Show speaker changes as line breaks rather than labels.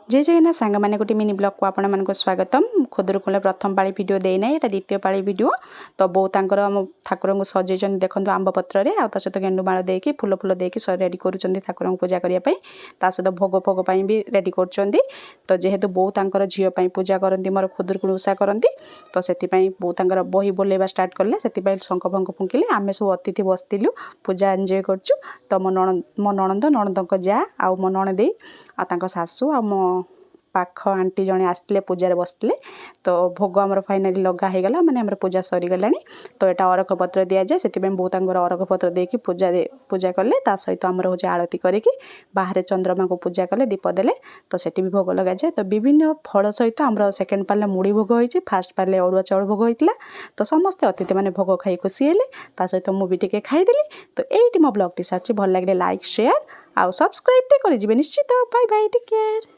जय जगन्नाथ सांग मैंने गोटे मिनी ब्लॉग को आपण मानक स्वागतम। खुदुरुकुणी प्रथम पाली वीडियो देना यहाँ द्वितीय पाली वीडियो तो बो तांकर ठाकुर को सजेचन देखो आंब पत्र में आ सहित गेंडुमाल देकी फूल फूल देकी रेडी करुँच ठाकुर को पूजा करने सहित भोग फोग भी रेडी कर तो जेहेतु बो तांकर झीपाई पूजा करती मोर खुदुरुकुणी उषा करती तो से बो तांकर बही बोलेवा स्टार्ट कले से शंख फंख फुंकिले आम सब अतिथि बसलु पूजा एंजॉय करचु। तो मो नणंद नणंद जा आ मो नणदे आ सासू आ मो पाख आंटी जड़े आसते पूजा बसते तो भोग आमर फाइनाली लगा हो गला माने पूजा सरीगला। तो यहाँ अरख पत्र दि जाए से बहुत अरख पत्र देकी पूजा कले सहित आमर हूँ आरती करके बाहर चंद्रमा को पूजा कले दीप देले तो सेठी भी भोग लगा जाए। तो विभिन्न फल सहित आमर सेकेंड पाले मुड़ी भोग होती फास्ट पाले अरुआ चाउल भोग होता तो समस्ते अतिथि मैंने भोग खाई खुशी हेले सहित मुझे खाईदेली। तो ये मो ब्लॉग टी सारी भल लगे लाइक शेयर आउ सब्सक्राइब कर निश्चित। Bye bye take care.